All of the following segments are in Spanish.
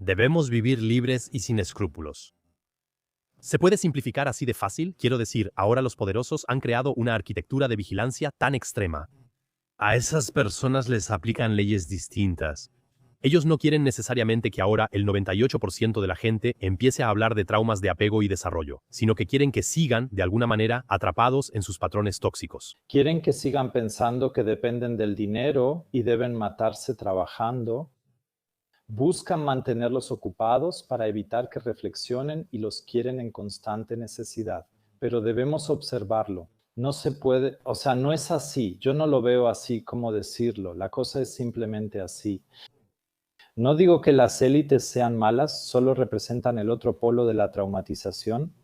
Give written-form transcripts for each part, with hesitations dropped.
Debemos vivir libres y sin escrúpulos. ¿Se puede simplificar así de fácil? Quiero decir, ahora los poderosos han creado una arquitectura de vigilancia tan extrema. A esas personas les aplican leyes distintas. Ellos no quieren necesariamente que ahora el 98% de la gente empiece a hablar de traumas de apego y desarrollo, sino que quieren que sigan, de alguna manera, atrapados en sus patrones tóxicos. Quieren que sigan pensando que dependen del dinero y deben matarse trabajando. Buscan mantenerlos ocupados para evitar que reflexionen y los quieren en constante necesidad. Pero debemos observarlo. No se puede, no es así. Yo no lo veo así como decirlo. La cosa es simplemente así. No digo que las élites sean malas, solo representan el otro polo de la traumatización.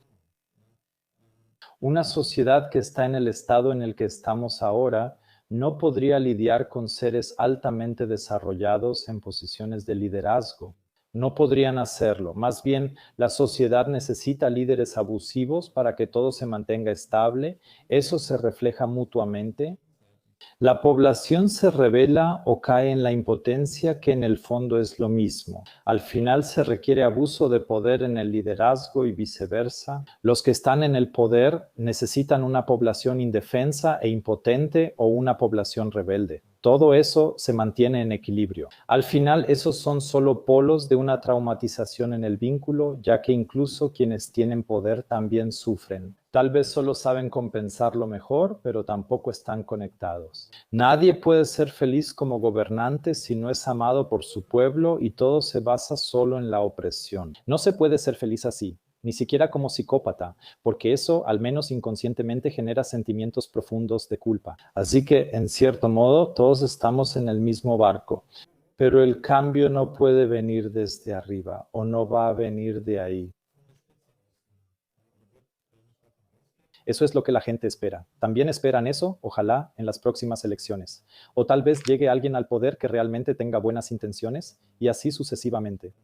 Una sociedad que está en el estado en el que estamos ahora no podría lidiar con seres altamente desarrollados en posiciones de liderazgo. No podrían hacerlo. Más bien, la sociedad necesita líderes abusivos para que todo se mantenga estable. Eso se refleja mutuamente. La población se rebela o cae en la impotencia, que en el fondo es lo mismo. Al final se requiere abuso de poder en el liderazgo y viceversa. Los que están en el poder necesitan una población indefensa e impotente o una población rebelde. Todo eso se mantiene en equilibrio. Al final, esos son solo polos de una traumatización en el vínculo, ya que incluso quienes tienen poder también sufren. Tal vez solo saben compensarlo mejor, pero tampoco están conectados. Nadie puede ser feliz como gobernante si no es amado por su pueblo y todo se basa solo en la opresión. No se puede ser feliz así, ni siquiera como psicópata, porque eso, al menos inconscientemente, genera sentimientos profundos de culpa. Así que, en cierto modo, todos estamos en el mismo barco. Pero el cambio no puede venir desde arriba, o no va a venir de ahí. Eso es lo que la gente espera. También esperan eso, ojalá, en las próximas elecciones. O tal vez llegue alguien al poder que realmente tenga buenas intenciones, y así sucesivamente.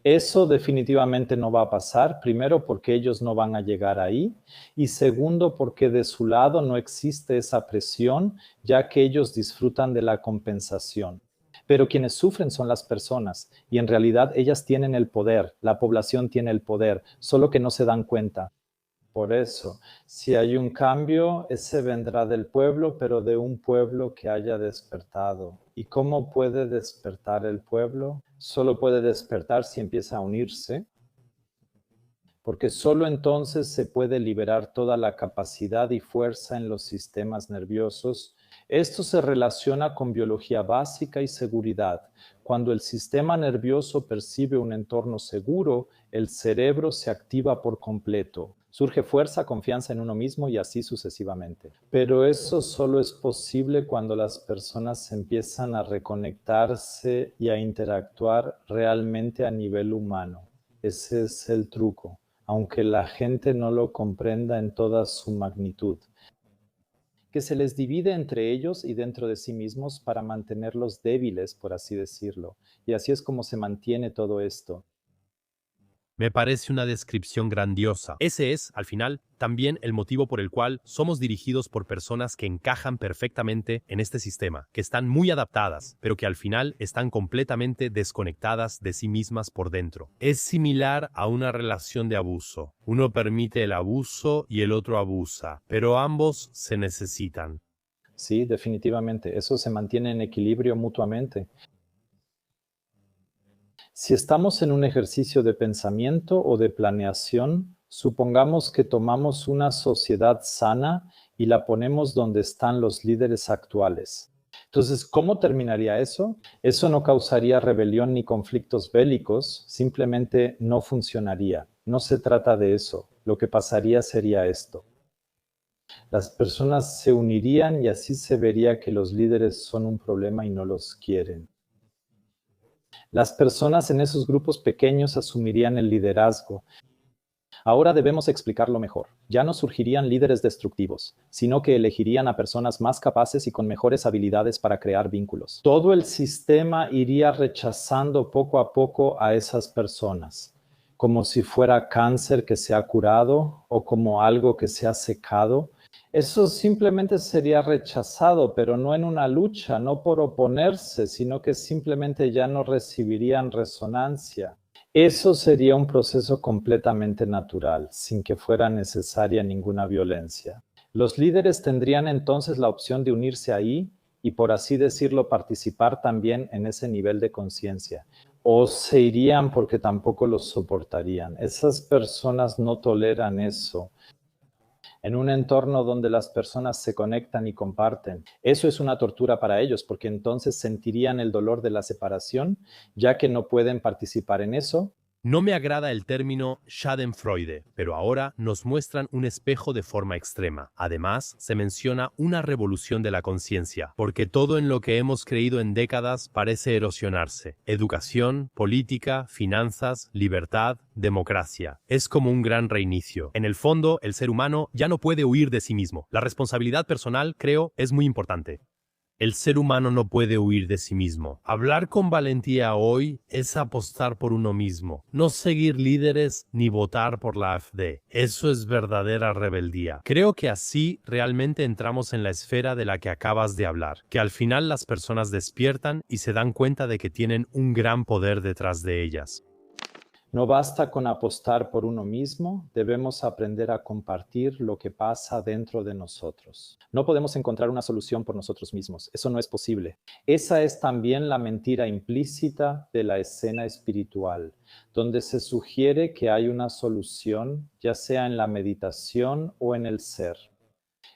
Eso definitivamente no va a pasar, primero porque ellos no van a llegar ahí, y segundo porque de su lado no existe esa presión, ya que ellos disfrutan de la compensación. Pero quienes sufren son las personas, y en realidad ellas tienen el poder, la población tiene el poder, solo que no se dan cuenta. Por eso, si hay un cambio, ese vendrá del pueblo, pero de un pueblo que haya despertado. ¿Y cómo puede despertar el pueblo? Solo puede despertar si empieza a unirse, porque solo entonces se puede liberar toda la capacidad y fuerza en los sistemas nerviosos. Esto se relaciona con biología básica y seguridad. Cuando el sistema nervioso percibe un entorno seguro, el cerebro se activa por completo. Surge fuerza, confianza en uno mismo y así sucesivamente. Pero eso solo es posible cuando las personas empiezan a reconectarse y a interactuar realmente a nivel humano. Ese es el truco, aunque la gente no lo comprenda en toda su magnitud. Que se les divide entre ellos y dentro de sí mismos para mantenerlos débiles, por así decirlo. Y así es como se mantiene todo esto. Me parece una descripción grandiosa. Ese es, al final, también el motivo por el cual somos dirigidos por personas que encajan perfectamente en este sistema, que están muy adaptadas, pero que al final están completamente desconectadas de sí mismas por dentro. Es similar a una relación de abuso. Uno permite el abuso y el otro abusa, pero ambos se necesitan. Sí, definitivamente. Eso se mantiene en equilibrio mutuamente. Si estamos en un ejercicio de pensamiento o de planeación, supongamos que tomamos una sociedad sana y la ponemos donde están los líderes actuales. Entonces, ¿cómo terminaría eso? Eso no causaría rebelión ni conflictos bélicos, simplemente no funcionaría. No se trata de eso. Lo que pasaría sería esto. Las personas se unirían y así se vería que los líderes son un problema y no los quieren. Las personas en esos grupos pequeños asumirían el liderazgo. Ahora debemos explicarlo mejor. Ya no surgirían líderes destructivos, sino que elegirían a personas más capaces y con mejores habilidades para crear vínculos. Todo el sistema iría rechazando poco a poco a esas personas, como si fuera cáncer que se ha curado o como algo que se ha secado. Eso simplemente sería rechazado, pero no en una lucha, no por oponerse, sino que simplemente ya no recibirían resonancia. Eso sería un proceso completamente natural, sin que fuera necesaria ninguna violencia. Los líderes tendrían entonces la opción de unirse ahí y, por así decirlo, participar también en ese nivel de conciencia. O se irían porque tampoco los soportarían. Esas personas no toleran eso. En un entorno donde las personas se conectan y comparten. Eso es una tortura para ellos, porque entonces sentirían el dolor de la separación, ya que no pueden participar en eso. No me agrada el término Schadenfreude, pero ahora nos muestran un espejo de forma extrema. Además, se menciona una revolución de la conciencia, porque todo en lo que hemos creído en décadas parece erosionarse. Educación, política, finanzas, libertad, democracia. Es como un gran reinicio. En el fondo, el ser humano ya no puede huir de sí mismo. La responsabilidad personal, creo, es muy importante. El ser humano no puede huir de sí mismo. Hablar con valentía hoy es apostar por uno mismo, no seguir líderes ni votar por la AfD. Eso es verdadera rebeldía. Creo que así realmente entramos en la esfera de la que acabas de hablar, que al final las personas despiertan y se dan cuenta de que tienen un gran poder detrás de ellas. No basta con apostar por uno mismo, debemos aprender a compartir lo que pasa dentro de nosotros. No podemos encontrar una solución por nosotros mismos, eso no es posible. Esa es también la mentira implícita de la escena espiritual, donde se sugiere que hay una solución, ya sea en la meditación o en el ser.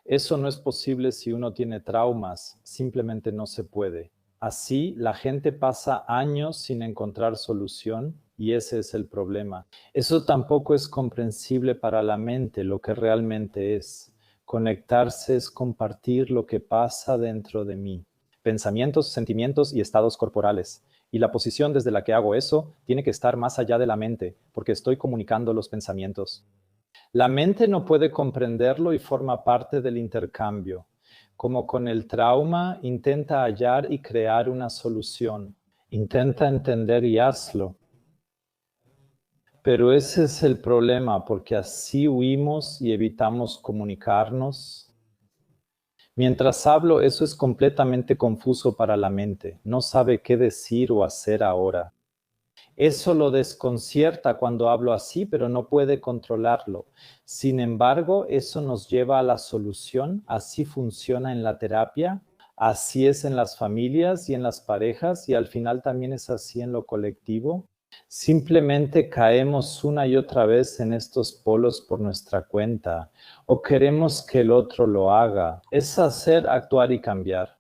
Eso no es posible si uno tiene traumas, simplemente no se puede. Así, la gente pasa años sin encontrar solución y ese es el problema. Eso tampoco es comprensible para la mente, lo que realmente es. Conectarse es compartir lo que pasa dentro de mí. Pensamientos, sentimientos y estados corporales. Y la posición desde la que hago eso tiene que estar más allá de la mente, porque estoy comunicando los pensamientos. La mente no puede comprenderlo y forma parte del intercambio. Como con el trauma, intenta hallar y crear una solución. Intenta entender y hazlo. Pero ese es el problema, porque así huimos y evitamos comunicarnos. Mientras hablo, eso es completamente confuso para la mente. No sabe qué decir o hacer ahora. Eso lo desconcierta cuando hablo así, pero no puede controlarlo. Sin embargo, eso nos lleva a la solución. Así funciona en la terapia, así es en las familias y en las parejas, y al final también es así en lo colectivo. Simplemente caemos una y otra vez en estos polos por nuestra cuenta, o queremos que el otro lo haga. Es hacer, actuar y cambiar.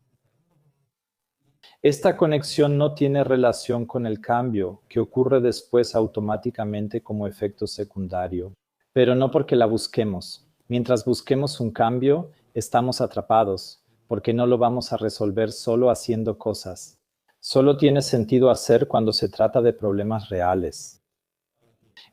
Esta conexión no tiene relación con el cambio, que ocurre después automáticamente como efecto secundario, pero no porque la busquemos. Mientras busquemos un cambio, estamos atrapados, porque no lo vamos a resolver solo haciendo cosas. Solo tiene sentido hacer cuando se trata de problemas reales.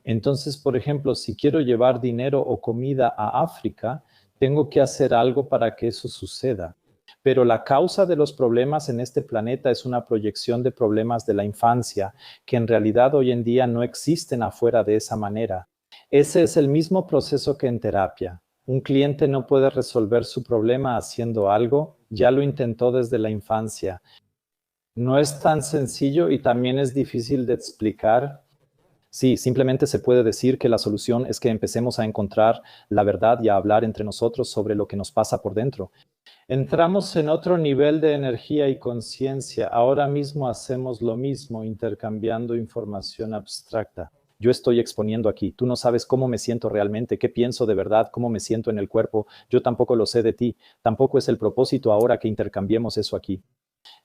Entonces, por ejemplo, si quiero llevar dinero o comida a África, tengo que hacer algo para que eso suceda. Pero la causa de los problemas en este planeta es una proyección de problemas de la infancia, que en realidad hoy en día no existen afuera de esa manera. Ese es el mismo proceso que en terapia. Un cliente no puede resolver su problema haciendo algo, ya lo intentó desde la infancia. No es tan sencillo y también es difícil de explicar. Sí, simplemente se puede decir que la solución es que empecemos a encontrar la verdad y a hablar entre nosotros sobre lo que nos pasa por dentro. Entramos en otro nivel de energía y conciencia. Ahora mismo hacemos lo mismo, intercambiando información abstracta. Yo estoy exponiendo aquí. Tú no sabes cómo me siento realmente, qué pienso de verdad, cómo me siento en el cuerpo. Yo tampoco lo sé de ti. Tampoco es el propósito ahora que intercambiemos eso aquí.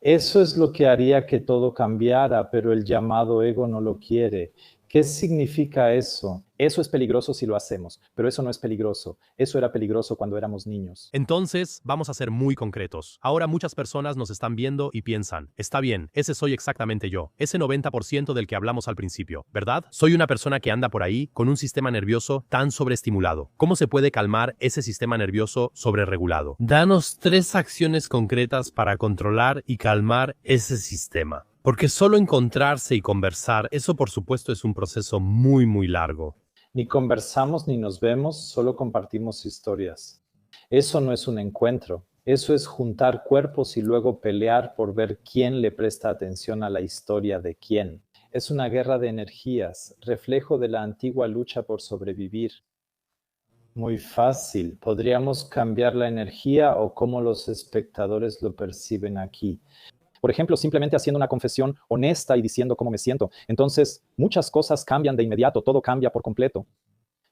Eso es lo que haría que todo cambiara, pero el llamado ego no lo quiere. ¿Qué significa eso? Eso es peligroso si lo hacemos, pero eso no es peligroso. Eso era peligroso cuando éramos niños. Entonces, vamos a ser muy concretos. Ahora muchas personas nos están viendo y piensan, está bien, ese soy exactamente yo, ese 90% del que hablamos al principio, ¿verdad? Soy una persona que anda por ahí con un sistema nervioso tan sobreestimulado. ¿Cómo se puede calmar ese sistema nervioso sobreregulado? Danos 3 acciones concretas para controlar y calmar ese sistema. Porque solo encontrarse y conversar, eso por supuesto es un proceso muy largo. Ni conversamos ni nos vemos, solo compartimos historias. Eso no es un encuentro, eso es juntar cuerpos y luego pelear por ver quién le presta atención a la historia de quién. Es una guerra de energías, reflejo de la antigua lucha por sobrevivir. Muy fácil. Podríamos cambiar la energía o cómo los espectadores lo perciben aquí. Por ejemplo, simplemente haciendo una confesión honesta y diciendo cómo me siento. Entonces, muchas cosas cambian de inmediato, todo cambia por completo.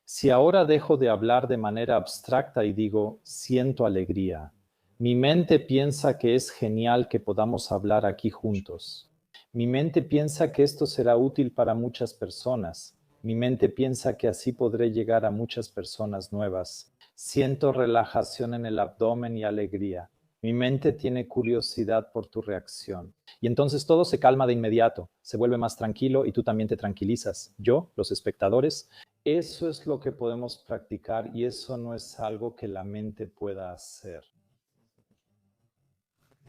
Si ahora dejo de hablar de manera abstracta y digo, siento alegría, mi mente piensa que es genial que podamos hablar aquí juntos. Mi mente piensa que esto será útil para muchas personas. Mi mente piensa que así podré llegar a muchas personas nuevas. Siento relajación en el abdomen y alegría. Mi mente tiene curiosidad por tu reacción. Y entonces todo se calma de inmediato, se vuelve más tranquilo y tú también te tranquilizas. Yo, los espectadores, eso es lo que podemos practicar y eso no es algo que la mente pueda hacer.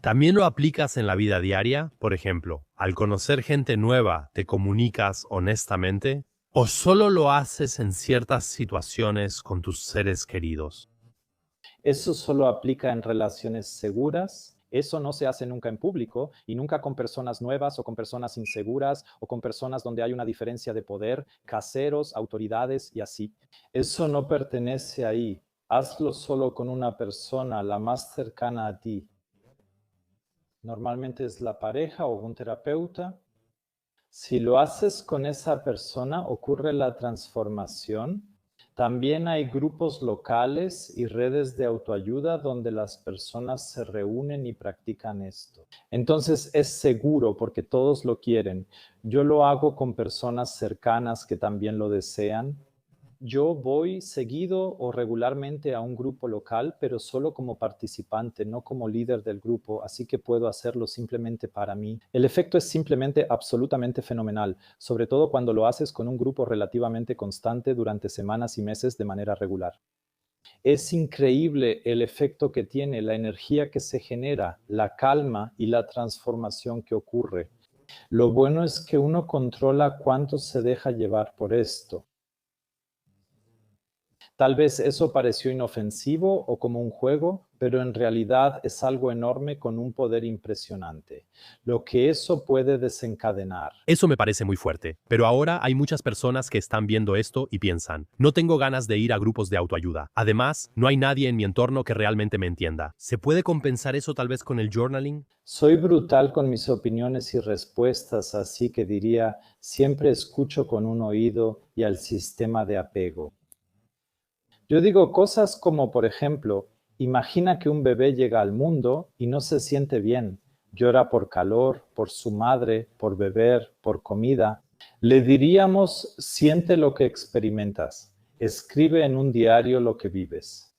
¿También lo aplicas en la vida diaria? Por ejemplo, al conocer gente nueva, ¿te comunicas honestamente? ¿O solo lo haces en ciertas situaciones con tus seres queridos? Eso solo aplica en relaciones seguras. Eso no se hace nunca en público y nunca con personas nuevas o con personas inseguras o con personas donde hay una diferencia de poder, caseros, autoridades y así. Eso no pertenece ahí. Hazlo solo con una persona, la más cercana a ti. Normalmente es la pareja o un terapeuta. Si lo haces con esa persona, ocurre la transformación. También hay grupos locales y redes de autoayuda donde las personas se reúnen y practican esto. Entonces es seguro porque todos lo quieren. Yo lo hago con personas cercanas que también lo desean. Yo voy seguido o regularmente a un grupo local, pero solo como participante, no como líder del grupo, así que puedo hacerlo simplemente para mí. El efecto es simplemente absolutamente fenomenal, sobre todo cuando lo haces con un grupo relativamente constante durante semanas y meses de manera regular. Es increíble el efecto que tiene, la energía que se genera, la calma y la transformación que ocurre. Lo bueno es que uno controla cuánto se deja llevar por esto. Tal vez eso pareció inofensivo o como un juego, pero en realidad es algo enorme con un poder impresionante. Lo que eso puede desencadenar. Eso me parece muy fuerte, pero ahora hay muchas personas que están viendo esto y piensan, no tengo ganas de ir a grupos de autoayuda. Además, no hay nadie en mi entorno que realmente me entienda. ¿Se puede compensar eso tal vez con el journaling? Soy brutal con mis opiniones y respuestas, así que diría, siempre escucho con un oído y al sistema de apego. Yo digo cosas como, por ejemplo, imagina que un bebé llega al mundo y no se siente bien. Llora por calor, por su madre, por beber, por comida. Le diríamos, siente lo que experimentas. Escribe en un diario lo que vives.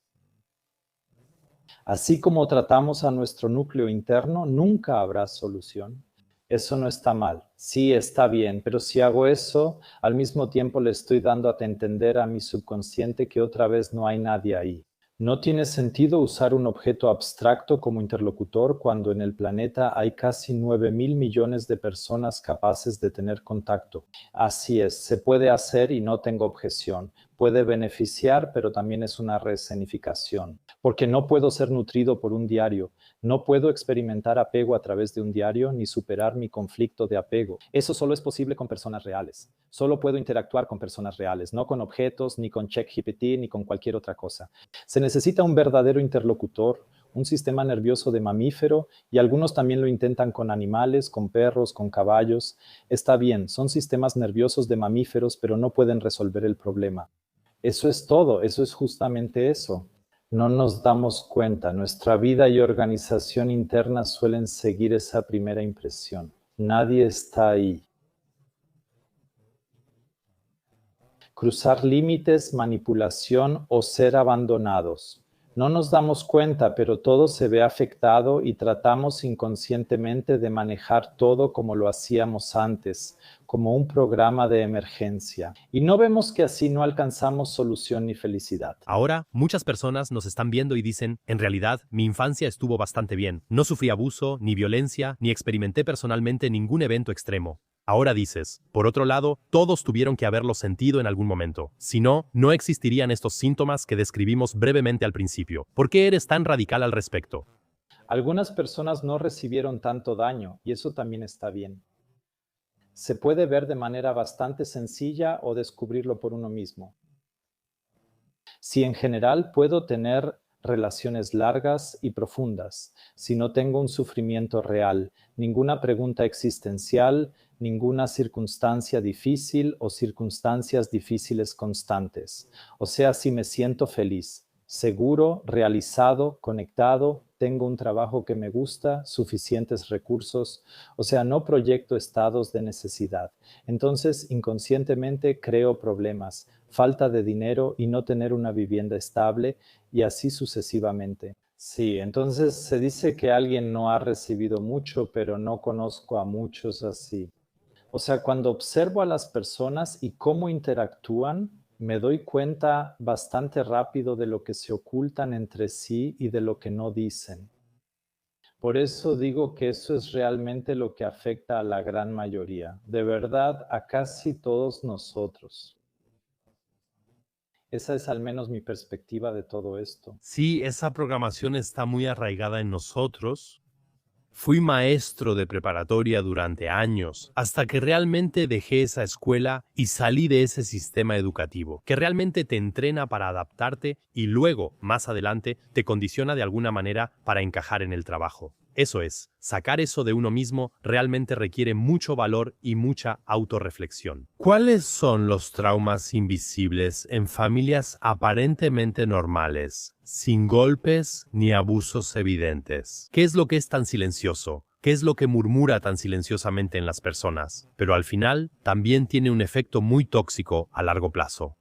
Así como tratamos a nuestro núcleo interno, nunca habrá solución. Eso no está mal. Sí, está bien, pero si hago eso, al mismo tiempo le estoy dando a entender a mi subconsciente que otra vez no hay nadie ahí. No tiene sentido usar un objeto abstracto como interlocutor cuando en el planeta hay casi 9.000 millones de personas capaces de tener contacto. Así es, se puede hacer y no tengo objeción. Puede beneficiar, pero también es una rescenificación, porque no puedo ser nutrido por un diario. No puedo experimentar apego a través de un diario ni superar mi conflicto de apego. Eso solo es posible con personas reales. Solo puedo interactuar con personas reales, no con objetos, ni con ChatGPT, ni con cualquier otra cosa. Se necesita un verdadero interlocutor, un sistema nervioso de mamífero, y algunos también lo intentan con animales, con perros, con caballos. Está bien, son sistemas nerviosos de mamíferos, pero no pueden resolver el problema. Eso es todo, eso es justamente eso. No nos damos cuenta, nuestra vida y organización interna suelen seguir esa primera impresión. Nadie está ahí. Cruzar límites, manipulación o ser abandonados. No nos damos cuenta, pero todo se ve afectado y tratamos inconscientemente de manejar todo como lo hacíamos antes, como un programa de emergencia. Y no vemos que así no alcanzamos solución ni felicidad. Ahora, muchas personas nos están viendo y dicen, en realidad, mi infancia estuvo bastante bien. No sufrí abuso, ni violencia, ni experimenté personalmente ningún evento extremo. Ahora dices, por otro lado, todos tuvieron que haberlo sentido en algún momento. Si no, no existirían estos síntomas que describimos brevemente al principio. ¿Por qué eres tan radical al respecto? Algunas personas no recibieron tanto daño y eso también está bien. Se puede ver de manera bastante sencilla o descubrirlo por uno mismo. Si en general puedo tener relaciones largas y profundas, si no tengo un sufrimiento real, ninguna pregunta existencial, ninguna circunstancia difícil o circunstancias difíciles constantes. O sea, si me siento feliz, seguro, realizado, conectado, tengo un trabajo que me gusta, suficientes recursos, o sea, no proyecto estados de necesidad. Entonces, inconscientemente creo problemas, falta de dinero y no tener una vivienda estable y así sucesivamente. Sí, entonces se dice que alguien no ha recibido mucho, pero no conozco a muchos así. O sea, cuando observo a las personas y cómo interactúan, me doy cuenta bastante rápido de lo que se ocultan entre sí y de lo que no dicen. Por eso digo que eso es realmente lo que afecta a la gran mayoría, de verdad a casi todos nosotros. Esa es al menos mi perspectiva de todo esto. Sí, esa programación está muy arraigada en nosotros. Fui maestro de preparatoria durante años, hasta que realmente dejé esa escuela y salí de ese sistema educativo, que realmente te entrena para adaptarte y luego, más adelante, te condiciona de alguna manera para encajar en el trabajo. Eso es, sacar eso de uno mismo realmente requiere mucho valor y mucha autorreflexión. ¿Cuáles son los traumas invisibles en familias aparentemente normales, sin golpes ni abusos evidentes? ¿Qué es lo que es tan silencioso? ¿Qué es lo que murmura tan silenciosamente en las personas? Pero al final también tiene un efecto muy tóxico a largo plazo.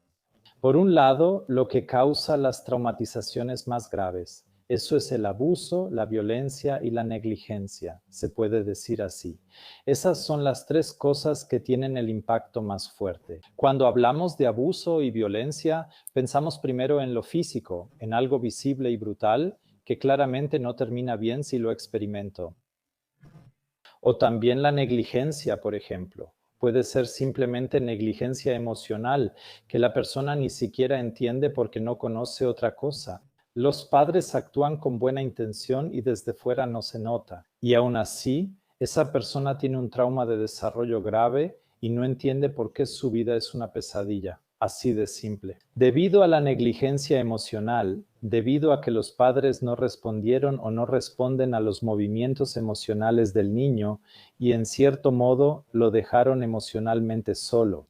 Por un lado, lo que causa las traumatizaciones más graves. Eso es el abuso, la violencia y la negligencia, se puede decir así. Esas son las tres cosas que tienen el impacto más fuerte. Cuando hablamos de abuso y violencia, pensamos primero en lo físico, en algo visible y brutal, que claramente no termina bien si lo experimento. O también la negligencia, por ejemplo. Puede ser simplemente negligencia emocional, que la persona ni siquiera entiende porque no conoce otra cosa. Los padres actúan con buena intención y desde fuera no se nota. Y aún así, esa persona tiene un trauma de desarrollo grave y no entiende por qué su vida es una pesadilla. Así de simple. Debido a la negligencia emocional, debido a que los padres no respondieron o no responden a los movimientos emocionales del niño y en cierto modo lo dejaron emocionalmente solo.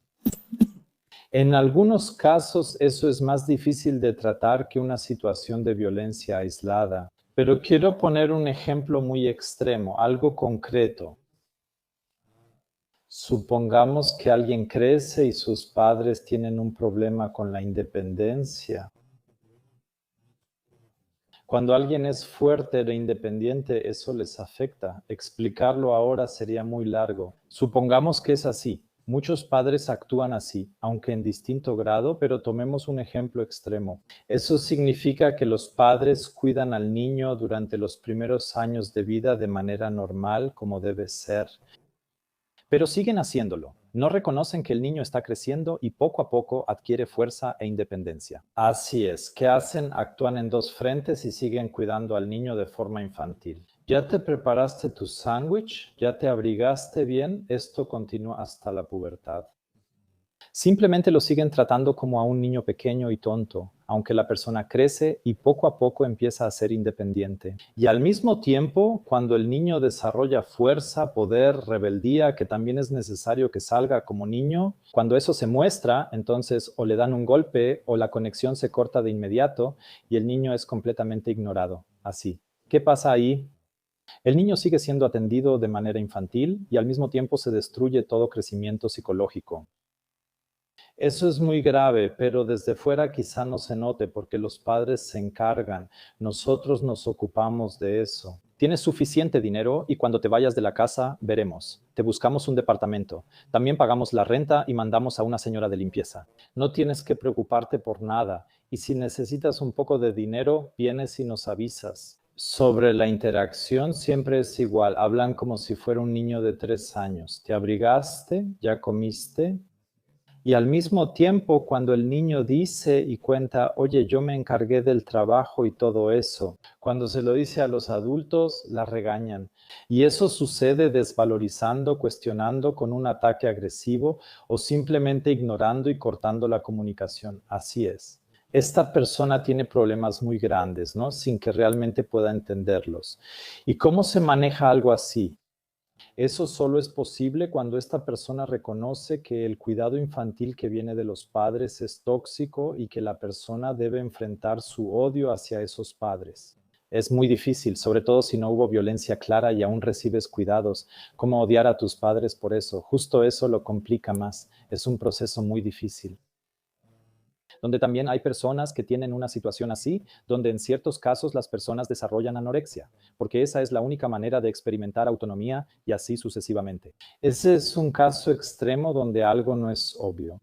En algunos casos eso es más difícil de tratar que una situación de violencia aislada, pero quiero poner un ejemplo muy extremo, algo concreto. Supongamos que alguien crece y sus padres tienen un problema con la independencia. Cuando alguien es fuerte e independiente, eso les afecta. Explicarlo ahora sería muy largo. Supongamos que es así. Muchos padres actúan así, aunque en distinto grado, pero tomemos un ejemplo extremo. Eso significa que los padres cuidan al niño durante los primeros años de vida de manera normal, como debe ser. Pero siguen haciéndolo. No reconocen que el niño está creciendo y poco a poco adquiere fuerza e independencia. Así es, ¿qué hacen? Actúan en dos frentes y siguen cuidando al niño de forma infantil. ¿Ya te preparaste tu sándwich? ¿Ya te abrigaste bien? Esto continúa hasta la pubertad. Simplemente lo siguen tratando como a un niño pequeño y tonto, aunque la persona crece y poco a poco empieza a ser independiente. Y al mismo tiempo, cuando el niño desarrolla fuerza, poder, rebeldía, que también es necesario que salga como niño, cuando eso se muestra, entonces o le dan un golpe o la conexión se corta de inmediato y el niño es completamente ignorado. Así. ¿Qué pasa ahí? El niño sigue siendo atendido de manera infantil y al mismo tiempo se destruye todo crecimiento psicológico. Eso es muy grave, pero desde fuera quizá no se note porque los padres se encargan, nosotros nos ocupamos de eso. Tienes suficiente dinero y cuando te vayas de la casa veremos. Te buscamos un departamento. También pagamos la renta y mandamos a una señora de limpieza. No tienes que preocuparte por nada y si necesitas un poco de dinero, vienes y nos avisas. Sobre la interacción siempre es igual. Hablan como si fuera un niño de 3 años. ¿Te abrigaste? ¿Ya comiste? Y al mismo tiempo, cuando el niño dice y cuenta, oye, yo me encargué del trabajo y todo eso, cuando se lo dice a los adultos, la regañan. Y eso sucede desvalorizando, cuestionando con un ataque agresivo o simplemente ignorando y cortando la comunicación. Así es. Esta persona tiene problemas muy grandes, ¿no? Sin que realmente pueda entenderlos. ¿Y cómo se maneja algo así? Eso solo es posible cuando esta persona reconoce que el cuidado infantil que viene de los padres es tóxico y que la persona debe enfrentar su odio hacia esos padres. Es muy difícil, sobre todo si no hubo violencia clara y aún recibes cuidados. ¿Cómo odiar a tus padres por eso? Justo eso lo complica más. Es un proceso muy difícil. Donde también hay personas que tienen una situación así, donde en ciertos casos las personas desarrollan anorexia, porque esa es la única manera de experimentar autonomía y así sucesivamente. Ese es un caso extremo donde algo no es obvio.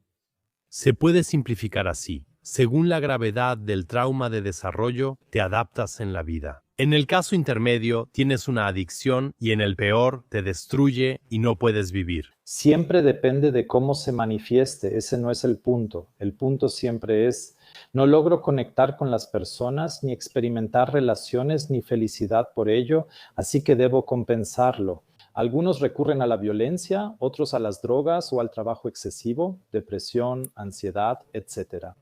Se puede simplificar así. Según la gravedad del trauma de desarrollo, te adaptas en la vida. En el caso intermedio, tienes una adicción y en el peor, te destruye y no puedes vivir. Siempre depende de cómo se manifieste, ese no es el punto. El punto siempre es, no logro conectar con las personas, ni experimentar relaciones, ni felicidad por ello, así que debo compensarlo. Algunos recurren a la violencia, otros a las drogas o al trabajo excesivo, depresión, ansiedad, etc.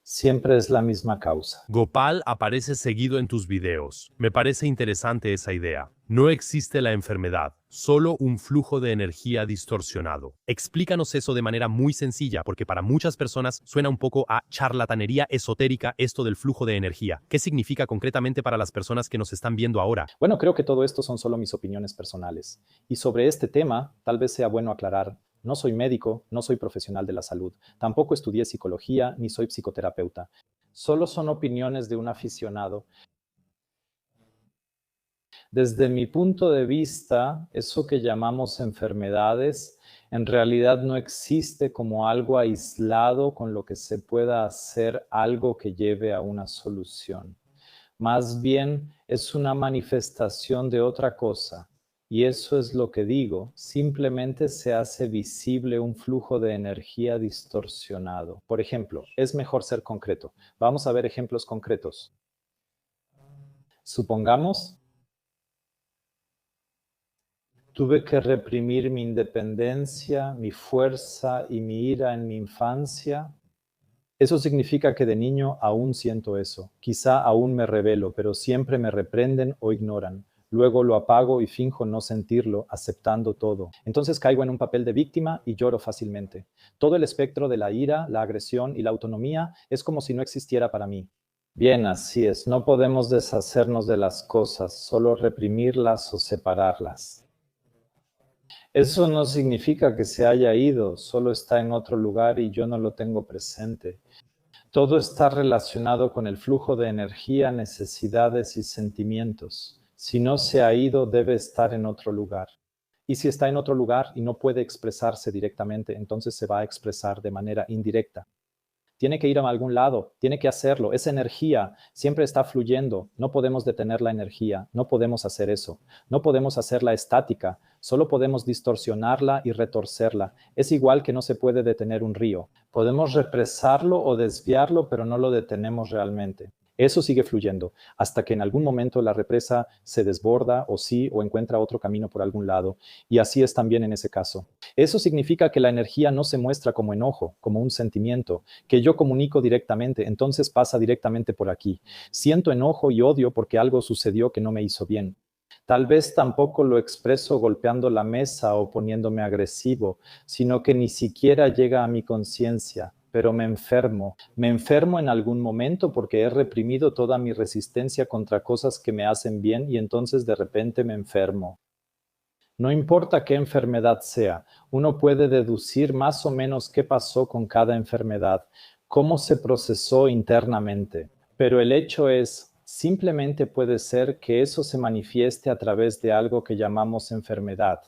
Siempre es la misma causa. Gopal aparece seguido en tus videos. Me parece interesante esa idea. No existe la enfermedad, solo un flujo de energía distorsionado. Explícanos eso de manera muy sencilla, porque para muchas personas suena un poco a charlatanería esotérica esto del flujo de energía. ¿Qué significa concretamente para las personas que nos están viendo ahora? Bueno, creo que todo esto son solo mis opiniones personales. Y sobre este tema, tal vez sea bueno aclarar, no soy médico, no soy profesional de la salud, tampoco estudié psicología, ni soy psicoterapeuta. Solo son opiniones de un aficionado. Desde mi punto de vista, eso que llamamos enfermedades en realidad no existe como algo aislado con lo que se pueda hacer algo que lleve a una solución. Más bien es una manifestación de otra cosa. Y eso es lo que digo, simplemente se hace visible un flujo de energía distorsionado. Por ejemplo, es mejor ser concreto. Vamos a ver ejemplos concretos. Supongamos, tuve que reprimir mi independencia, mi fuerza y mi ira en mi infancia. Eso significa que de niño aún siento eso. Quizá aún me rebelo, pero siempre me reprenden o ignoran. Luego lo apago y finjo no sentirlo, aceptando todo. Entonces caigo en un papel de víctima y lloro fácilmente. Todo el espectro de la ira, la agresión y la autonomía es como si no existiera para mí. Bien, así es. No podemos deshacernos de las cosas, solo reprimirlas o separarlas. Eso no significa que se haya ido, solo está en otro lugar y yo no lo tengo presente. Todo está relacionado con el flujo de energía, necesidades y sentimientos. Si no se ha ido, debe estar en otro lugar. Y si está en otro lugar y no puede expresarse directamente, entonces se va a expresar de manera indirecta. Tiene que ir a algún lado, tiene que hacerlo. Esa energía siempre está fluyendo. No podemos detener la energía, no podemos hacer eso. No podemos hacerla estática, solo podemos distorsionarla y retorcerla. Es igual que no se puede detener un río. Podemos represarlo o desviarlo, pero no lo detenemos realmente. Eso sigue fluyendo hasta que en algún momento la represa se desborda o encuentra otro camino por algún lado. Y así es también en ese caso. Eso significa que la energía no se muestra como enojo, como un sentimiento, que yo comunico directamente, entonces pasa directamente por aquí. Siento enojo y odio porque algo sucedió que no me hizo bien. Tal vez tampoco lo expreso golpeando la mesa o poniéndome agresivo, sino que ni siquiera llega a mi conciencia, pero me enfermo. Me enfermo en algún momento porque he reprimido toda mi resistencia contra cosas que me hacen bien y entonces de repente me enfermo. No importa qué enfermedad sea, uno puede deducir más o menos qué pasó con cada enfermedad, cómo se procesó internamente. Pero el hecho es, simplemente puede ser que eso se manifieste a través de algo que llamamos enfermedad.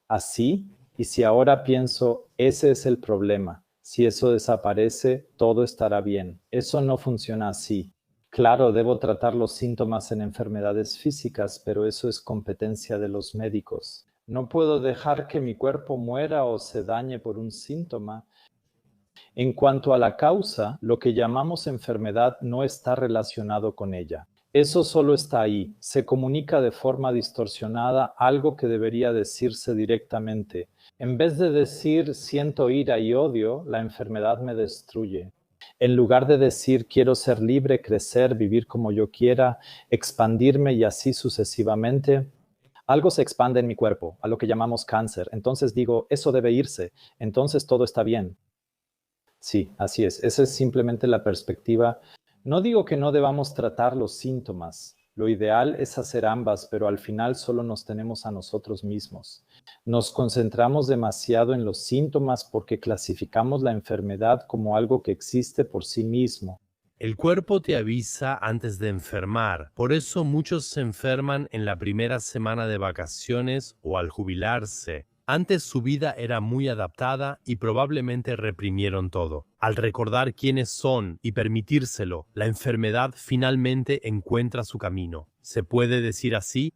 Así, y si ahora pienso, ese es el problema, si eso desaparece, todo estará bien. Eso no funciona así. Claro, debo tratar los síntomas en enfermedades físicas, pero eso es competencia de los médicos. No puedo dejar que mi cuerpo muera o se dañe por un síntoma. En cuanto a la causa, lo que llamamos enfermedad no está relacionado con ella. Eso solo está ahí, se comunica de forma distorsionada algo que debería decirse directamente. En vez de decir siento ira y odio, la enfermedad me destruye. En lugar de decir quiero ser libre, crecer, vivir como yo quiera, expandirme y así sucesivamente, algo se expande en mi cuerpo, a lo que llamamos cáncer. Entonces digo, eso debe irse, entonces todo está bien. Sí, así es. Esa es simplemente la perspectiva. No digo que no debamos tratar los síntomas. Lo ideal es hacer ambas, pero al final solo nos tenemos a nosotros mismos. Nos concentramos demasiado en los síntomas porque clasificamos la enfermedad como algo que existe por sí mismo. El cuerpo te avisa antes de enfermar. Por eso muchos se enferman en la primera semana de vacaciones o al jubilarse. Antes su vida era muy adaptada y probablemente reprimieron todo. Al recordar quiénes son y permitírselo, la enfermedad finalmente encuentra su camino. ¿Se puede decir así?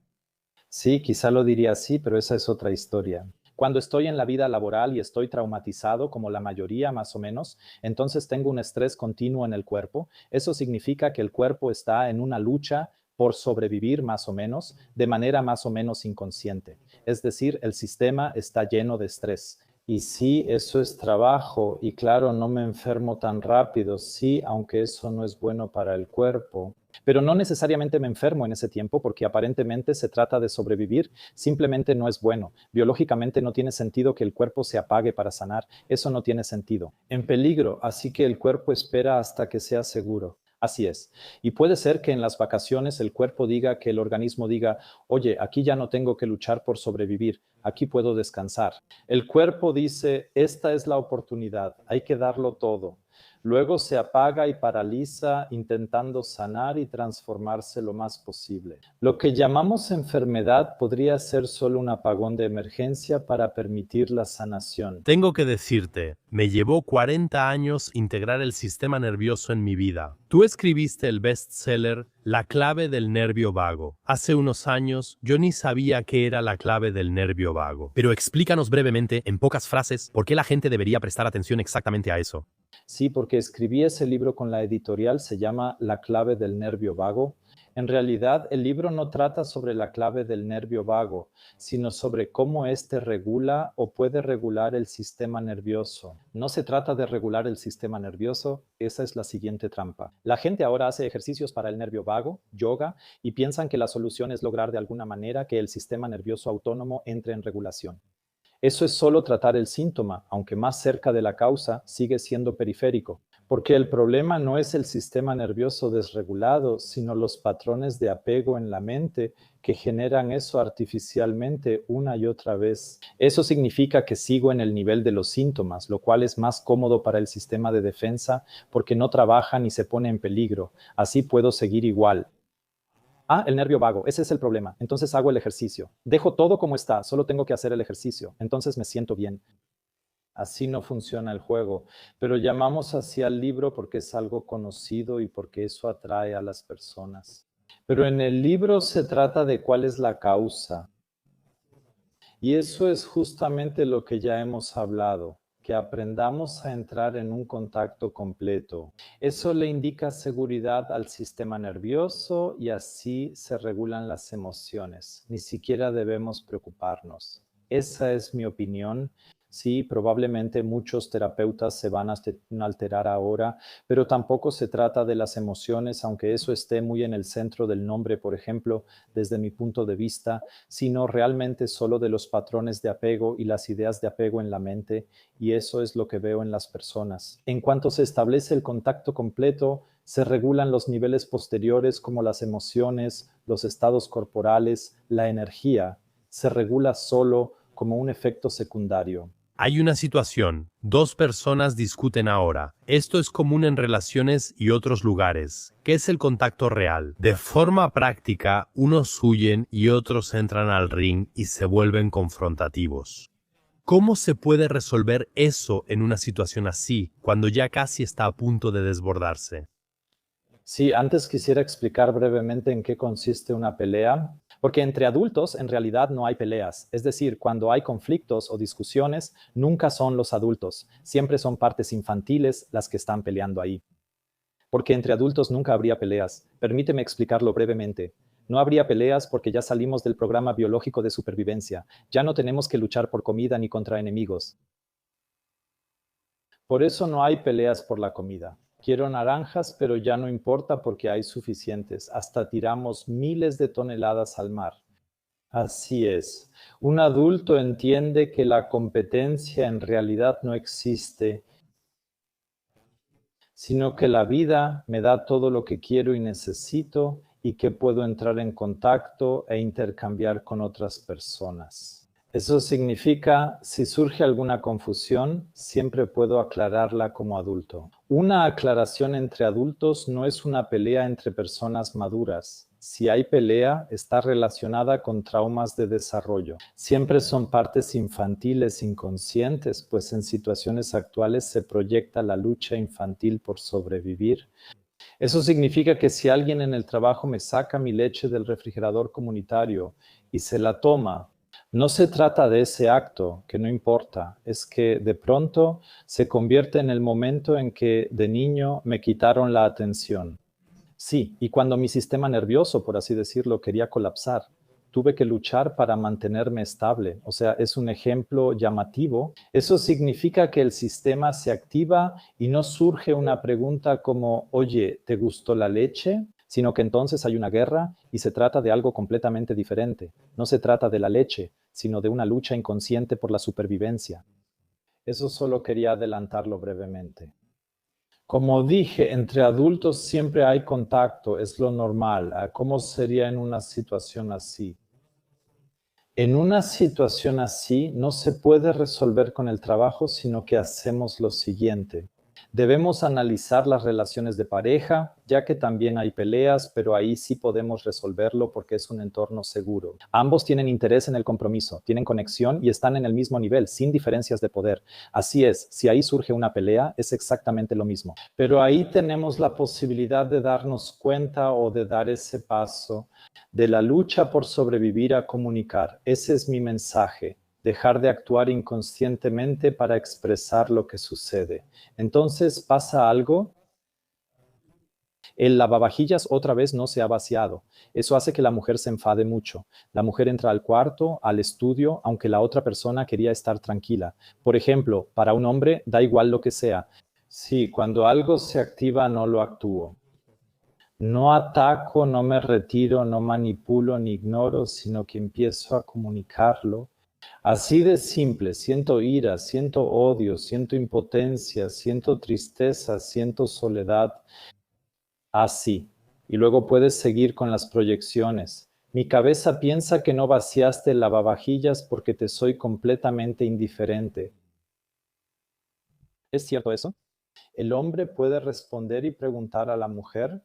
Sí, quizá lo diría así, pero esa es otra historia. Cuando estoy en la vida laboral y estoy traumatizado, como la mayoría más o menos, entonces tengo un estrés continuo en el cuerpo. Eso significa que el cuerpo está en una lucha por sobrevivir más o menos, de manera más o menos inconsciente. Es decir, el sistema está lleno de estrés. Y sí, eso es trabajo y claro, no me enfermo tan rápido, sí, aunque eso no es bueno para el cuerpo. Pero no necesariamente me enfermo en ese tiempo porque aparentemente se trata de sobrevivir, simplemente no es bueno. Biológicamente no tiene sentido que el cuerpo se apague para sanar, eso no tiene sentido. En peligro, así que el cuerpo espera hasta que sea seguro. Así es. Y puede ser que en las vacaciones el cuerpo diga, que el organismo diga, oye, aquí ya no tengo que luchar por sobrevivir, aquí puedo descansar. El cuerpo dice, esta es la oportunidad, hay que darlo todo. Luego se apaga y paraliza intentando sanar y transformarse lo más posible. Lo que llamamos enfermedad podría ser solo un apagón de emergencia para permitir la sanación. Tengo que decirte, me llevó 40 años integrar el sistema nervioso en mi vida. Tú escribiste el bestseller La clave del nervio vago. Hace unos años yo ni sabía qué era la clave del nervio vago. Pero explícanos brevemente, en pocas frases, por qué la gente debería prestar atención exactamente a eso. Sí, porque escribí ese libro con la editorial, se llama La clave del nervio vago. En realidad, el libro no trata sobre la clave del nervio vago, sino sobre cómo éste regula o puede regular el sistema nervioso. No se trata de regular el sistema nervioso, esa es la siguiente trampa. La gente ahora hace ejercicios para el nervio vago, yoga, y piensan que la solución es lograr de alguna manera que el sistema nervioso autónomo entre en regulación. Eso es solo tratar el síntoma, aunque más cerca de la causa, sigue siendo periférico, porque el problema no es el sistema nervioso desregulado, sino los patrones de apego en la mente que generan eso artificialmente una y otra vez. Eso significa que sigo en el nivel de los síntomas, lo cual es más cómodo para el sistema de defensa porque no trabaja ni se pone en peligro. Así puedo seguir igual. Ah, el nervio vago, ese es el problema. Entonces hago el ejercicio. Dejo todo como está, solo tengo que hacer el ejercicio. Entonces me siento bien. Así no funciona el juego, pero llamamos así al libro porque es algo conocido y porque eso atrae a las personas. Pero en el libro se trata de cuál es la causa. Y eso es justamente lo que ya hemos hablado, que aprendamos a entrar en un contacto completo. Eso le indica seguridad al sistema nervioso y así se regulan las emociones. Ni siquiera debemos preocuparnos. Esa es mi opinión. Sí, probablemente muchos terapeutas se van a alterar ahora, pero tampoco se trata de las emociones, aunque eso esté muy en el centro del nombre, por ejemplo, desde mi punto de vista, sino realmente solo de los patrones de apego y las ideas de apego en la mente, y eso es lo que veo en las personas. En cuanto se establece el contacto completo, se regulan los niveles posteriores como las emociones, los estados corporales, la energía. Se regula solo como un efecto secundario. Hay una situación, dos personas discuten ahora. Esto es común en relaciones y otros lugares. ¿Qué es el contacto real? De forma práctica, unos huyen y otros entran al ring y se vuelven confrontativos. ¿Cómo se puede resolver eso en una situación así, cuando ya casi está a punto de desbordarse? Sí, antes quisiera explicar brevemente en qué consiste una pelea, Porque entre adultos en realidad no hay peleas. Es decir, cuando hay conflictos o discusiones, nunca son los adultos. Siempre son partes infantiles las que están peleando ahí. Porque entre adultos nunca habría peleas. Permíteme explicarlo brevemente. No habría peleas porque ya salimos del programa biológico de supervivencia. Ya no tenemos que luchar por comida ni contra enemigos. Por eso no hay peleas por la comida. Quiero naranjas, pero ya no importa porque hay suficientes. Hasta tiramos miles de toneladas al mar. Así es. Un adulto entiende que la competencia en realidad no existe, sino que la vida me da todo lo que quiero y necesito y que puedo entrar en contacto e intercambiar con otras personas. Eso significa, si surge alguna confusión, siempre puedo aclararla como adulto. Una aclaración entre adultos no es una pelea entre personas maduras. Si hay pelea, está relacionada con traumas de desarrollo. Siempre son partes infantiles inconscientes, pues en situaciones actuales se proyecta la lucha infantil por sobrevivir. Eso significa que si alguien en el trabajo me saca mi leche del refrigerador comunitario y se la toma, no se trata de ese acto, que no importa, es que de pronto se convierte en el momento en que de niño me quitaron la atención. Sí, y cuando mi sistema nervioso, por así decirlo, quería colapsar, tuve que luchar para mantenerme estable. O sea, es un ejemplo llamativo. Eso significa que el sistema se activa y no surge una pregunta como, oye, ¿te gustó la leche? Sino que entonces hay una guerra y se trata de algo completamente diferente. No se trata de la leche, sino de una lucha inconsciente por la supervivencia. Eso solo quería adelantarlo brevemente. Como dije, entre adultos siempre hay contacto, es lo normal. ¿Cómo sería en una situación así? En una situación así no se puede resolver con el trabajo, sino que hacemos lo siguiente. Debemos analizar las relaciones de pareja, ya que también hay peleas, pero ahí sí podemos resolverlo porque es un entorno seguro. Ambos tienen interés en el compromiso, tienen conexión y están en el mismo nivel, sin diferencias de poder. Así es, si ahí surge una pelea, es exactamente lo mismo. Pero ahí tenemos la posibilidad de darnos cuenta o de dar ese paso de la lucha por sobrevivir a comunicar. Ese es mi mensaje. Dejar de actuar inconscientemente para expresar lo que sucede. Entonces pasa algo. El lavavajillas otra vez no se ha vaciado. Eso hace que la mujer se enfade mucho. La mujer entra al cuarto, al estudio, aunque la otra persona quería estar tranquila. Por ejemplo, para un hombre da igual lo que sea. Sí, cuando algo se activa no lo actúo. No ataco, no me retiro, no manipulo ni ignoro, sino que empiezo a comunicarlo. Así de simple, siento ira, siento odio, siento impotencia, siento tristeza, siento soledad. Así. Y luego puedes seguir con las proyecciones. Mi cabeza piensa que no vaciaste el lavavajillas porque te soy completamente indiferente. ¿Es cierto eso? El hombre puede responder y preguntar a la mujer.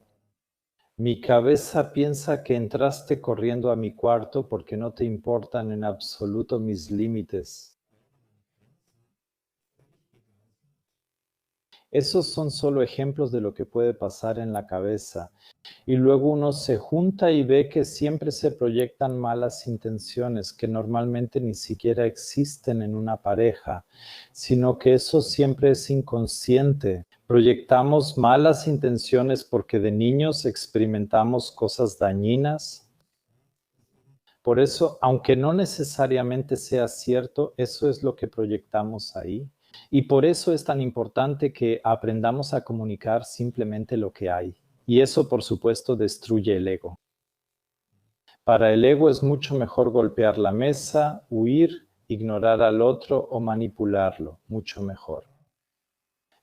Mi cabeza piensa que entraste corriendo a mi cuarto porque no te importan en absoluto mis límites. Esos son solo ejemplos de lo que puede pasar en la cabeza. Y luego uno se junta y ve que siempre se proyectan malas intenciones que normalmente ni siquiera existen en una pareja, sino que eso siempre es inconsciente. Proyectamos malas intenciones porque de niños experimentamos cosas dañinas. Por eso, aunque no necesariamente sea cierto, eso es lo que proyectamos ahí. Y por eso es tan importante que aprendamos a comunicar simplemente lo que hay. Y eso, por supuesto, destruye el ego. Para el ego es mucho mejor golpear la mesa, huir, ignorar al otro o manipularlo, mucho mejor.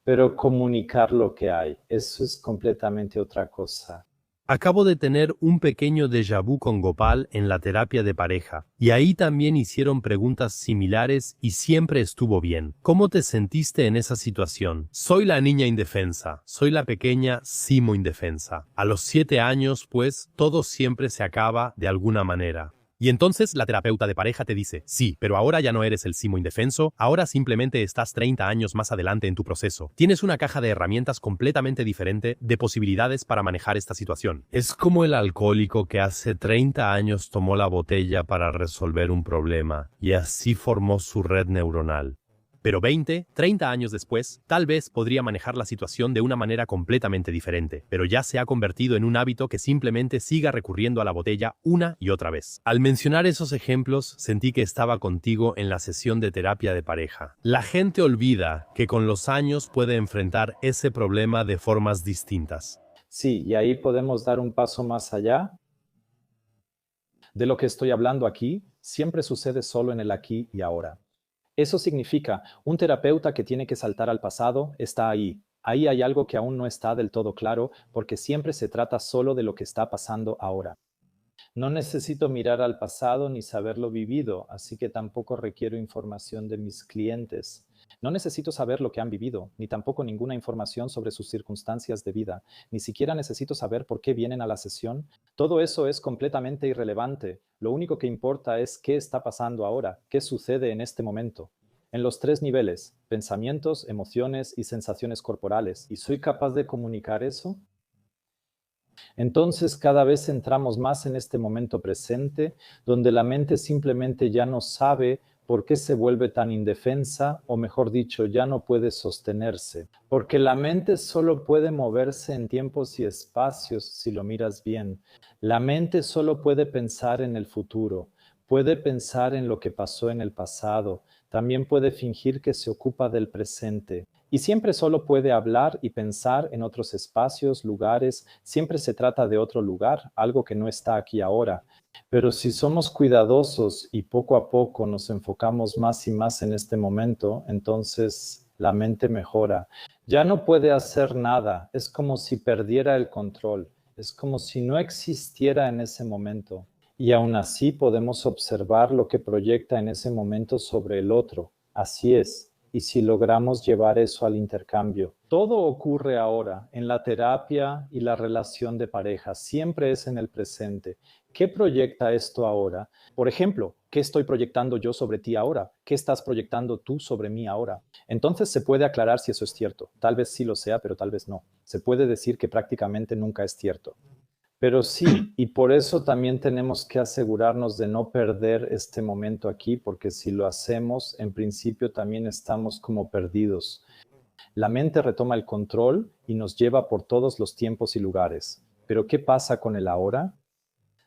Pero comunicar lo que hay, eso es completamente otra cosa. Acabo de tener un pequeño déjà vu con Gopal en la terapia de pareja, y ahí también hicieron preguntas similares y siempre estuvo bien. ¿Cómo te sentiste en esa situación? Soy la niña indefensa, soy la pequeña Simo indefensa. A los 7 años, pues, todo siempre se acaba de alguna manera. Y entonces la terapeuta de pareja te dice, sí, pero ahora ya no eres el Simo indefenso, ahora simplemente estás 30 años más adelante en tu proceso. Tienes una caja de herramientas completamente diferente de posibilidades para manejar esta situación. Es como el alcohólico que hace 30 años tomó la botella para resolver un problema y así formó su red neuronal. Pero 20, 30 años después, tal vez podría manejar la situación de una manera completamente diferente, pero ya se ha convertido en un hábito que simplemente siga recurriendo a la botella una y otra vez. Al mencionar esos ejemplos, sentí que estaba contigo en la sesión de terapia de pareja. La gente olvida que con los años puede enfrentar ese problema de formas distintas. Sí, y ahí podemos dar un paso más allá. De lo que estoy hablando aquí, siempre sucede solo en el aquí y ahora. Eso significa, un terapeuta que tiene que saltar al pasado está ahí. Ahí hay algo que aún no está del todo claro porque siempre se trata solo de lo que está pasando ahora. No necesito mirar al pasado ni saberlo vivido, así que tampoco requiero información de mis clientes. No necesito saber lo que han vivido, ni tampoco ninguna información sobre sus circunstancias de vida. Ni siquiera necesito saber por qué vienen a la sesión. Todo eso es completamente irrelevante. Lo único que importa es qué está pasando ahora, qué sucede en este momento. En los 3 niveles, pensamientos, emociones y sensaciones corporales. ¿Y soy capaz de comunicar eso? Entonces cada vez entramos más en este momento presente, donde la mente simplemente ya no sabe por qué se vuelve tan indefensa, o mejor dicho, ya no puede sostenerse. Porque la mente solo puede moverse en tiempos y espacios si lo miras bien. La mente solo puede pensar en el futuro, puede pensar en lo que pasó en el pasado, también puede fingir que se ocupa del presente. Y siempre solo puede hablar y pensar en otros espacios, lugares, siempre se trata de otro lugar, algo que no está aquí ahora. Pero si somos cuidadosos y poco a poco nos enfocamos más y más en este momento, entonces la mente mejora. Ya no puede hacer nada, es como si perdiera el control, es como si no existiera en ese momento. Y aún así podemos observar lo que proyecta en ese momento sobre el otro. Así es. Y si logramos llevar eso al intercambio. Todo ocurre ahora, en la terapia y la relación de pareja, siempre es en el presente. ¿Qué proyecta esto ahora? Por ejemplo, ¿qué estoy proyectando yo sobre ti ahora? ¿Qué estás proyectando tú sobre mí ahora? Entonces se puede aclarar si eso es cierto. Tal vez sí lo sea, pero tal vez no. Se puede decir que prácticamente nunca es cierto. Pero sí, y por eso también tenemos que asegurarnos de no perder este momento aquí, porque si lo hacemos, en principio también estamos como perdidos. La mente retoma el control y nos lleva por todos los tiempos y lugares. Pero ¿qué pasa con el ahora?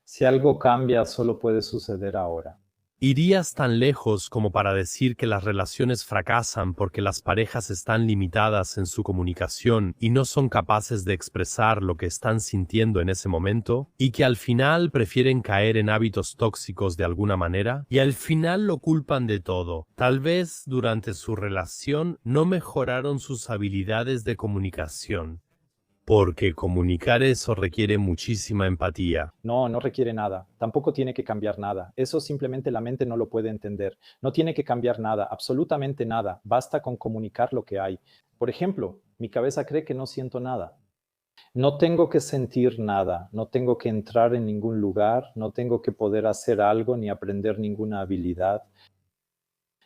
Si algo cambia, solo puede suceder ahora. ¿Irías tan lejos como para decir que las relaciones fracasan porque las parejas están limitadas en su comunicación y no son capaces de expresar lo que están sintiendo en ese momento? ¿Y que al final prefieren caer en hábitos tóxicos de alguna manera? Y al final lo culpan de todo. Tal vez durante su relación no mejoraron sus habilidades de comunicación. Porque comunicar eso requiere muchísima empatía. No, no requiere nada. Tampoco tiene que cambiar nada. Eso simplemente la mente no lo puede entender. No tiene que cambiar nada, absolutamente nada. Basta con comunicar lo que hay. Por ejemplo, mi cabeza cree que no siento nada. No tengo que sentir nada, no tengo que entrar en ningún lugar, no tengo que poder hacer algo ni aprender ninguna habilidad.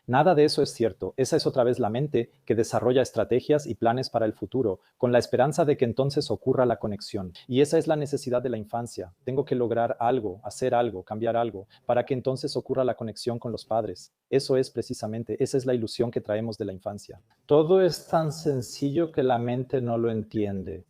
Nada de eso es cierto. Esa es otra vez la mente que desarrolla estrategias y planes para el futuro, con la esperanza de que entonces ocurra la conexión. Y esa es la necesidad de la infancia. Tengo que lograr algo, hacer algo, cambiar algo, para que entonces ocurra la conexión con los padres. Eso es precisamente, esa es la ilusión que traemos de la infancia. Todo es tan sencillo que la mente no lo entiende.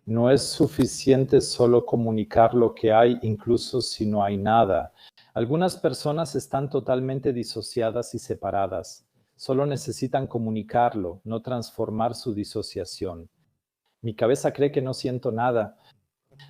No es suficiente solo comunicar lo que hay, incluso si no hay nada. Algunas personas están totalmente disociadas y separadas. Solo necesitan comunicarlo, no transformar su disociación. Mi cabeza cree que no siento nada.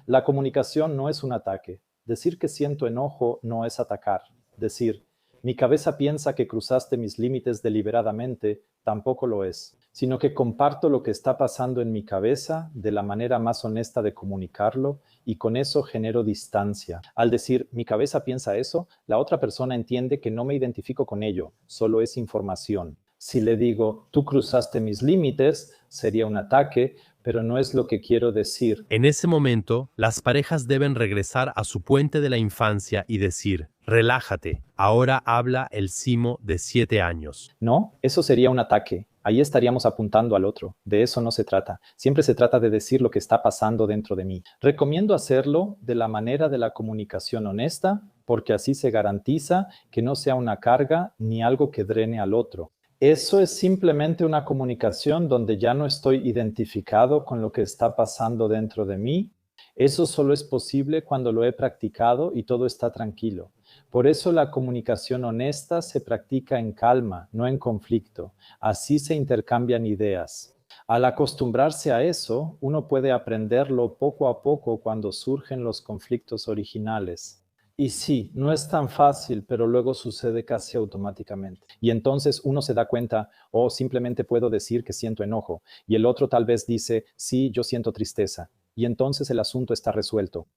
La comunicación no es un ataque. Decir que siento enojo no es atacar. Decir, mi cabeza piensa que cruzaste mis límites deliberadamente, tampoco lo es, sino que comparto lo que está pasando en mi cabeza de la manera más honesta de comunicarlo y con eso genero distancia. Al decir, mi cabeza piensa eso, la otra persona entiende que no me identifico con ello, solo es información. Si le digo, tú cruzaste mis límites, sería un ataque, pero no es lo que quiero decir. En ese momento, las parejas deben regresar a su puente de la infancia y decir, relájate, ahora habla el Simo de 7 años. No, eso sería un ataque. Ahí estaríamos apuntando al otro. De eso no se trata. Siempre se trata de decir lo que está pasando dentro de mí. Recomiendo hacerlo de la manera de la comunicación honesta, porque así se garantiza que no sea una carga ni algo que drene al otro. Eso es simplemente una comunicación donde ya no estoy identificado con lo que está pasando dentro de mí. Eso solo es posible cuando lo he practicado y todo está tranquilo. Por eso la comunicación honesta se practica en calma, no en conflicto. Así se intercambian ideas. Al acostumbrarse a eso, uno puede aprenderlo poco a poco cuando surgen los conflictos originales. Y sí, no es tan fácil, pero luego sucede casi automáticamente. Y entonces uno se da cuenta, o simplemente puedo decir que siento enojo, y el otro tal vez dice, sí, yo siento tristeza. Y entonces el asunto está resuelto.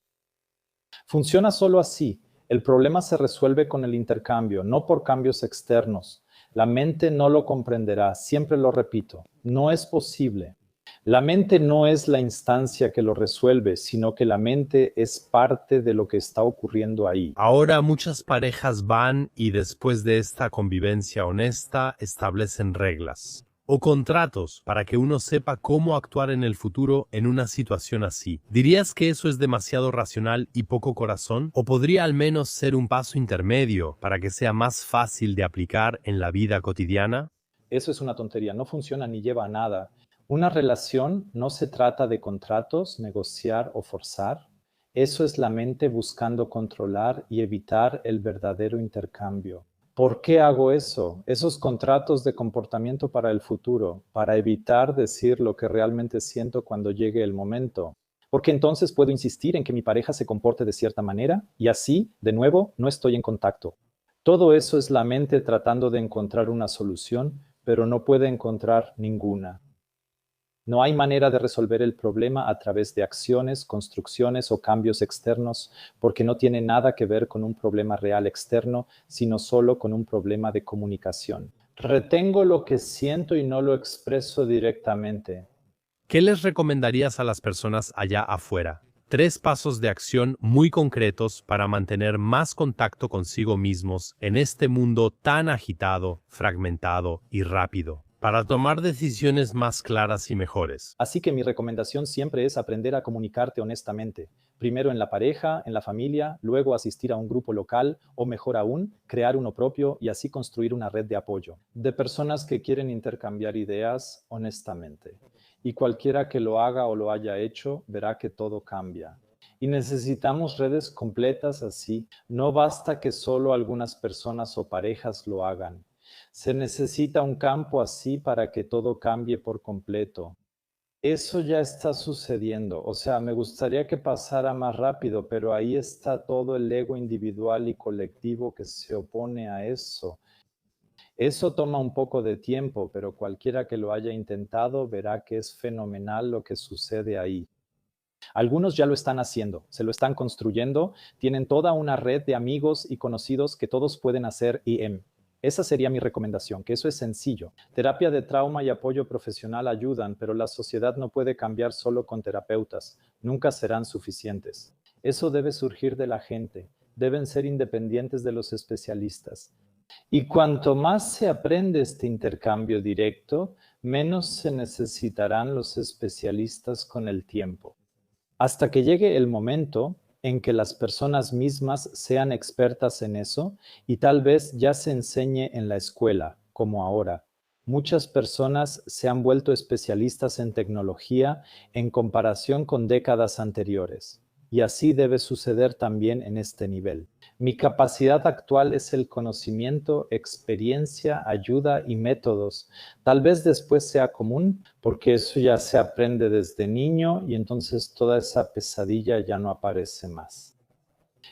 Funciona solo así. El problema se resuelve con el intercambio, no por cambios externos. La mente no lo comprenderá, siempre lo repito, no es posible. La mente no es la instancia que lo resuelve, sino que la mente es parte de lo que está ocurriendo ahí. Ahora muchas parejas van y después de esta convivencia honesta establecen reglas o contratos para que uno sepa cómo actuar en el futuro en una situación así. ¿Dirías que eso es demasiado racional y poco corazón? ¿O podría al menos ser un paso intermedio para que sea más fácil de aplicar en la vida cotidiana? Eso es una tontería, no funciona ni lleva a nada. Una relación no se trata de contratos, negociar o forzar. Eso es la mente buscando controlar y evitar el verdadero intercambio. ¿Por qué hago eso? Esos contratos de comportamiento para el futuro, para evitar decir lo que realmente siento cuando llegue el momento. Porque entonces puedo insistir en que mi pareja se comporte de cierta manera y así, de nuevo, no estoy en contacto. Todo eso es la mente tratando de encontrar una solución, pero no puede encontrar ninguna. No hay manera de resolver el problema a través de acciones, construcciones o cambios externos, porque no tiene nada que ver con un problema real externo, sino solo con un problema de comunicación. Retengo lo que siento y no lo expreso directamente. ¿Qué les recomendarías a las personas allá afuera? 3 pasos de acción muy concretos para mantener más contacto consigo mismos en este mundo tan agitado, fragmentado y rápido, para tomar decisiones más claras y mejores. Así que mi recomendación siempre es aprender a comunicarte honestamente. Primero en la pareja, en la familia, luego asistir a un grupo local o mejor aún, crear uno propio y así construir una red de apoyo de personas que quieren intercambiar ideas honestamente. Y cualquiera que lo haga o lo haya hecho verá que todo cambia. Y necesitamos redes completas así. No basta que solo algunas personas o parejas lo hagan. Se necesita un campo así para que todo cambie por completo. Eso ya está sucediendo. O sea, me gustaría que pasara más rápido, pero ahí está todo el ego individual y colectivo que se opone a eso. Eso toma un poco de tiempo, pero cualquiera que lo haya intentado verá que es fenomenal lo que sucede ahí. Algunos ya lo están haciendo, se lo están construyendo, tienen toda una red de amigos y conocidos que todos pueden hacer IM. Esa sería mi recomendación, que eso es sencillo. Terapia de trauma y apoyo profesional ayudan, pero la sociedad no puede cambiar solo con terapeutas. Nunca serán suficientes. Eso debe surgir de la gente. Deben ser independientes de los especialistas. Y cuanto más se aprende este intercambio directo, menos se necesitarán los especialistas con el tiempo. Hasta que llegue el momento en que las personas mismas sean expertas en eso y tal vez ya se enseñe en la escuela, como ahora. Muchas personas se han vuelto especialistas en tecnología en comparación con décadas anteriores. Y así debe suceder también en este nivel. Mi capacidad actual es el conocimiento, experiencia, ayuda y métodos. Tal vez después sea común, porque eso ya se aprende desde niño y entonces toda esa pesadilla ya no aparece más.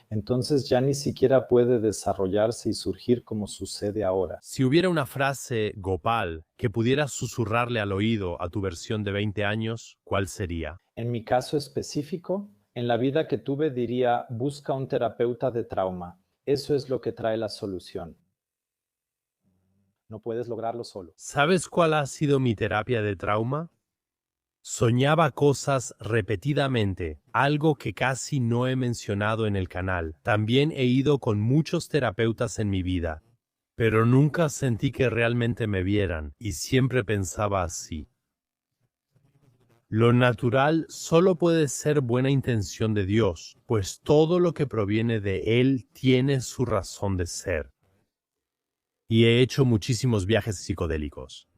Entonces ya ni siquiera puede desarrollarse y surgir como sucede ahora. Si hubiera una frase, Gopal, que pudieras susurrarle al oído a tu versión de 20 años, ¿cuál sería? En mi caso específico, en la vida que tuve diría, busca un terapeuta de trauma. Eso es lo que trae la solución. No puedes lograrlo solo. ¿Sabes cuál ha sido mi terapia de trauma? Soñaba cosas repetidamente, algo que casi no he mencionado en el canal. También he ido con muchos terapeutas en mi vida, pero nunca sentí que realmente me vieran, y siempre pensaba así. Lo natural solo puede ser buena intención de Dios, pues todo lo que proviene de Él tiene su razón de ser. Y he hecho muchísimos viajes psicodélicos.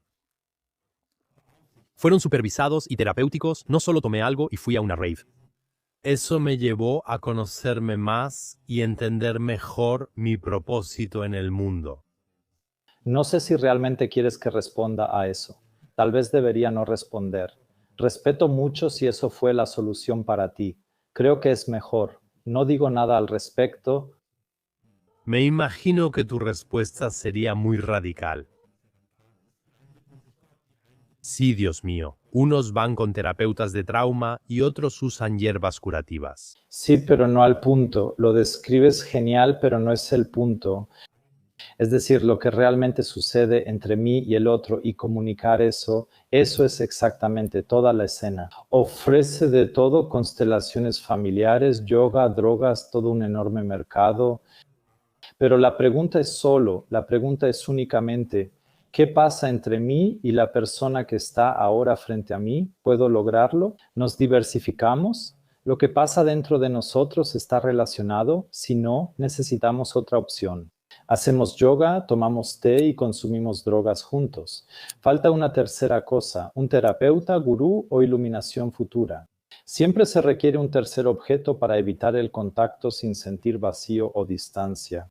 Fueron supervisados y terapéuticos, no solo tomé algo y fui a una rave. Eso me llevó a conocerme más y entender mejor mi propósito en el mundo. No sé si realmente quieres que responda a eso. Tal vez debería no responder. Respeto mucho si eso fue la solución para ti. Creo que es mejor. No digo nada al respecto. Me imagino que tu respuesta sería muy radical. Sí, Dios mío. Unos van con terapeutas de trauma y otros usan hierbas curativas. Sí, pero no al punto. Lo describes genial, pero no es el punto. Es decir, lo que realmente sucede entre mí y el otro y comunicar eso es exactamente toda la escena. Ofrece de todo, constelaciones familiares, yoga, drogas, todo un enorme mercado. Pero la pregunta es únicamente, ¿qué pasa entre mí y la persona que está ahora frente a mí? ¿Puedo lograrlo? ¿Nos diversificamos? ¿Lo que pasa dentro de nosotros está relacionado? Si no, necesitamos otra opción. Hacemos yoga, tomamos té y consumimos drogas juntos. Falta una tercera cosa, un terapeuta, gurú o iluminación futura. Siempre se requiere un tercer objeto para evitar el contacto sin sentir vacío o distancia.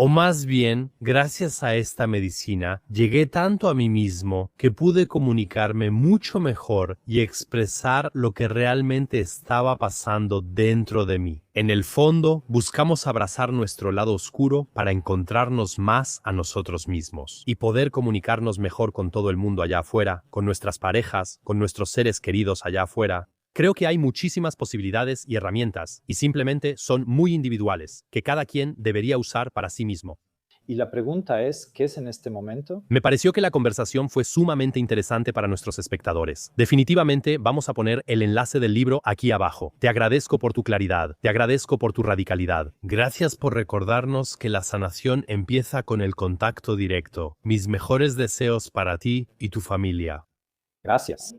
O más bien, gracias a esta medicina, llegué tanto a mí mismo que pude comunicarme mucho mejor y expresar lo que realmente estaba pasando dentro de mí. En el fondo, buscamos abrazar nuestro lado oscuro para encontrarnos más a nosotros mismos y poder comunicarnos mejor con todo el mundo allá afuera, con nuestras parejas, con nuestros seres queridos allá afuera. Creo que hay muchísimas posibilidades y herramientas, y simplemente son muy individuales, que cada quien debería usar para sí mismo. Y la pregunta es, ¿qué es en este momento? Me pareció que la conversación fue sumamente interesante para nuestros espectadores. Definitivamente vamos a poner el enlace del libro aquí abajo. Te agradezco por tu claridad, te agradezco por tu radicalidad. Gracias por recordarnos que la sanación empieza con el contacto directo. Mis mejores deseos para ti y tu familia. Gracias.